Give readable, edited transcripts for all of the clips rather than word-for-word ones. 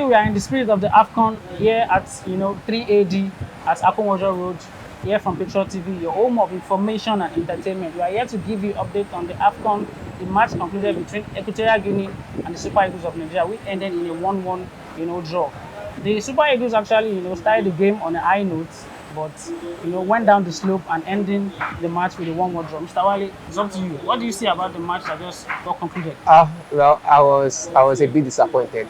we are in the spirit of the AFCON here at 3AD at Akomojo Road, here from PatriotTV, your home of information and entertainment. We are here to give you update on the AFCON. The match concluded between Equatorial Guinea and the Super Eagles of Nigeria, which ended in a 1-1 draw. The Super Eagles actually started the game on a high note, but went down the slope and ending the match with a 1-1 draw. Mr. Wale, it's up to you. What do you see about the match that just got concluded? Well, I was a bit disappointed.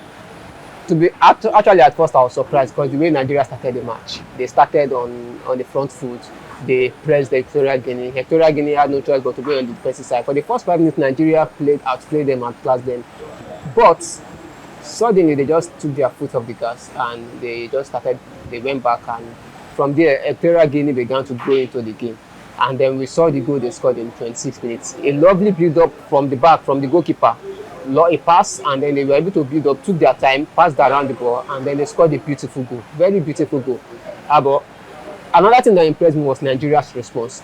Actually, at first I was surprised because the way Nigeria started the match, they started on the front foot. They pressed the Equatorial Guinea. Equatorial Guinea had no choice but to be on the defensive side. For the first 5 minutes, Nigeria outplayed them and outclassed them. But suddenly they just took their foot off the gas and they went back, and from there Equatorial Guinea began to grow into the game. And then we saw the goal they scored in 26 minutes. A lovely build-up from the back, from the goalkeeper. A pass, and then they were able to build up, took their time, passed around the ball, and then they scored a beautiful goal. Very beautiful goal. But another thing that impressed me was Nigeria's response.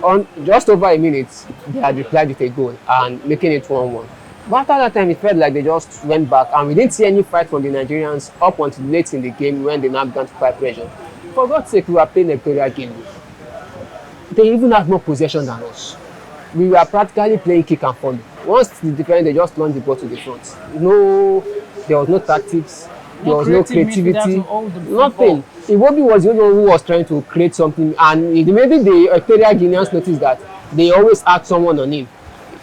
On just over a minute, they had replied with a goal and making it 1-1. But after that time, it felt like they just went back, and we didn't see any fight from the Nigerians up until late in the game when they now began to apply pressure. For God's sake, we were playing Equatorial Guinea. They even had more possession than us. We were practically playing kick and follow. Once the defender, they just launched the ball to the front. There was no tactics, there was no creativity, nothing. Iwobi was the only one who was trying to create something, and maybe the Equatorial Guineans noticed that they always had someone on him.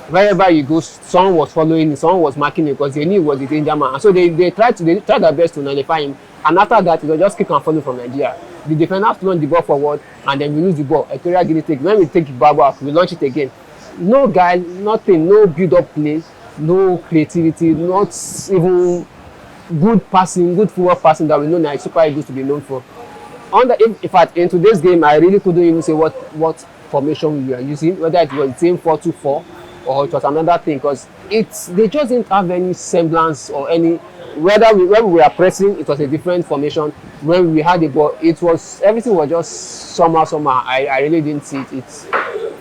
Wherever he goes, someone was following him, someone was marking him because they knew he was the danger man. And so they tried their best to nullify him. And after that, it was just kick and follow from Nigeria. The defender has to launch the ball forward, and then we lose the ball. Equatorial Guinea take. When we take the ball back, we launch it again. No guy, nothing, no build-up play, no creativity, not even good passing, good football passing that we know that Super Eagles to be known for. In fact, in today's game, I really couldn't even say what formation we were using, whether it was the same 4-2-4 or it was another thing, because they just didn't have any semblance or any. When we were pressing, it was a different formation. When we had the ball, everything was just somehow. I really didn't see it.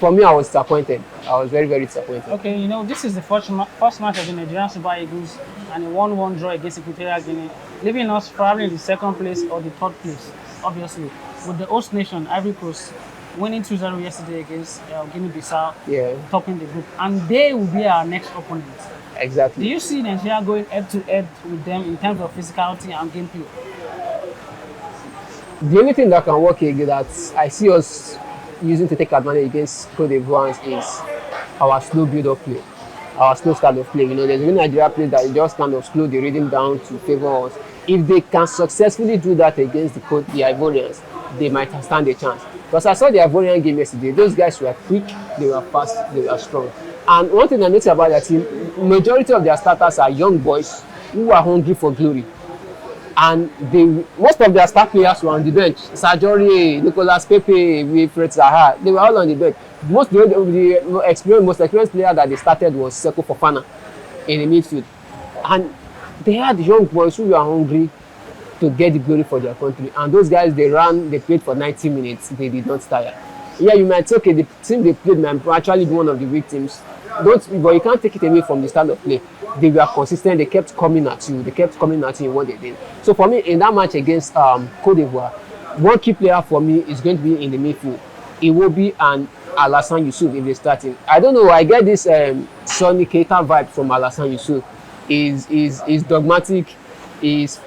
For me, I was disappointed. I was very, very disappointed. Okay, this is the first match of the Nigerian Super Eagles and a 1-1 draw against Equatorial Guinea, leaving us probably in the second place or the third place, obviously, with the host nation, Ivory Coast, winning 2-0 yesterday against Guinea-Bissau, topping the group. And they will be our next opponent. Exactly. Do you see Nigeria going head-to-head with them in terms of physicality and gameplay? The only thing that can work again that I see us using to take advantage against Cote d'Ivoire is our slow build-up play, our slow style of play. There's many Nigeria players that just kind of slow the rhythm down to favor us. If they can successfully do that against the Ivorians, they might stand a chance. Because I saw the Ivorian game yesterday, those guys were quick, they were fast, they were strong. And one thing I noticed about their team, majority of their starters are young boys who are hungry for glory. And most of their star players were on the bench. Sajori, Nicolas Pepe, Wilfred Zaha, they were all on the bench. The most experienced player that they started was Seko Fofana in the midfield. And they had young boys who were hungry to get the glory for their country. And those guys, they played for 90 minutes. They did not tire. Yeah, you might say, okay, the team they played might actually be one of the weak teams. But you can't take it away from the style of play. They were consistent. They kept coming at you. They kept coming at you in what they did. So for me, in that match against Cote d'Ivoire, one key player for me is going to be in the midfield. Iwobi and Alassane Yusuf if they're starting. I don't know. I get this Sonny Keita vibe from Alassane Yusuf. He's dogmatic. He's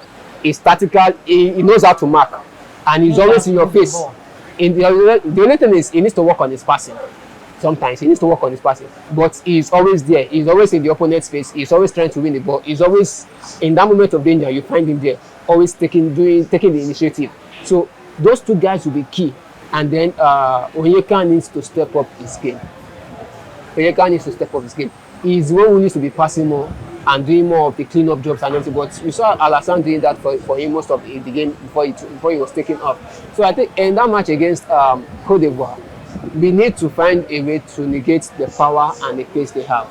tactical. He knows how to mark, and he's always in your face. The only thing is he needs to work on his passing. Sometimes he needs to work on his passing, but he's always there. He's always in the opponent's face. He's always trying to win the ball. He's always in that moment of danger. You find him there, always taking the initiative. So those two guys will be key. And then Onyeka needs to step up his game. He's the one who needs to be passing more and doing more of the clean-up jobs and everything. But we saw Alassane doing that for him most of the game before he was taken off. So I think in that match against Cote d'Ivoire, we need to find a way to negate the power and the pace they have.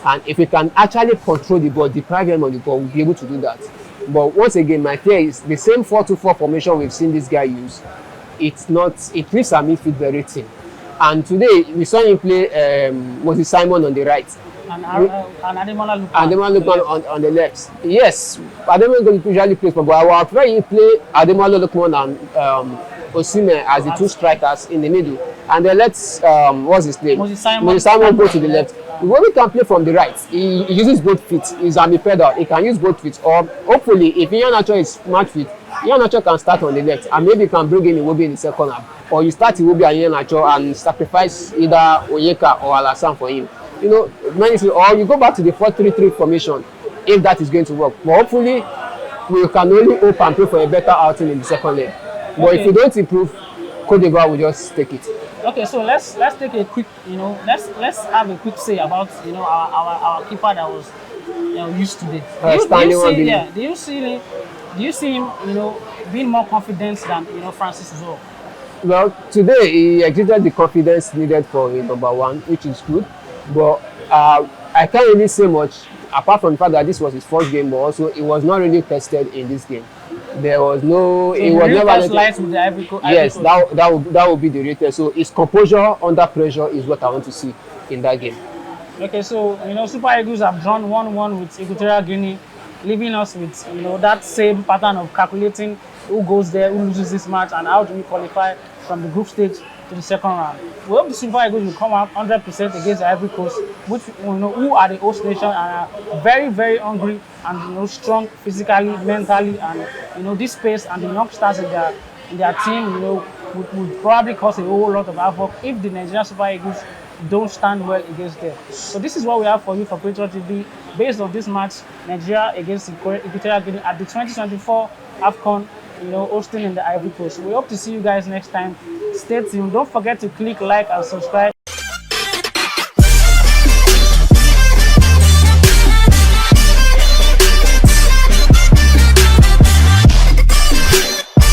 And if we can actually control the ball, deprive them of the ball, we'll be able to do that. But once again, my fear is the same 4-2-4 formation we've seen this guy use. It leaves our midfield very thin. And today we saw him play Moses Simon on the right. And Ademola Lookman. And Ademola Lookman on the left. Yes, Ademola usually plays, but I would prefer you play Ademola Lookman and Osimhen as the two strikers in the middle. And then let's, what's his name? Moses Simon go to the left. When can play from the right, he uses both feet. He's ambidextrous. He can use both feet. Or hopefully, if Iheanacho is match fit, Iheanacho can start on the left, and maybe you can bring in Iwobi in the second half. Or you start Iwobi and Iheanacho and sacrifice either Onyeka or Alassane for him. You know, or you go back to the 4-3-3 formation if that is going to work. But hopefully, we can only hope and pray for a better outing in the second leg. But if you don't improve, Cote d'Ivoire will just take it. Okay, so let's take a quick, let's have a quick say about our keeper that was used today. Do you see him being more confident than Francis as well? Well, today he exhibited the confidence needed for a number one, which is good. But I can't really say much apart from the fact that this was his first game, but also he was not really tested in this game. There was no. So it was never. With the Ivory Coast. Yes, that would be the rated. So his composure under pressure is what I want to see in that game. Okay, so Super Eagles have drawn 1-1 with Equatorial Guinea, leaving us with that same pattern of calculating who goes there, who loses this match, and how do we qualify from the group stage to the second round. We hope the Super Eagles will come out 100% against the Ivory Coast, which who are the host nation and are very, very hungry and strong physically, mentally, and this pace and the youngsters in their team would probably cause a whole lot of havoc if the Nigerian Super Eagles don't stand well against them. So this is what we have for you for Patriot TV based on this match, Nigeria against Equatorial Guinea at the 2024 AFCON, hosting in the Ivory Coast. We hope to see you guys next time. Stay tuned. Don't forget to click like and subscribe.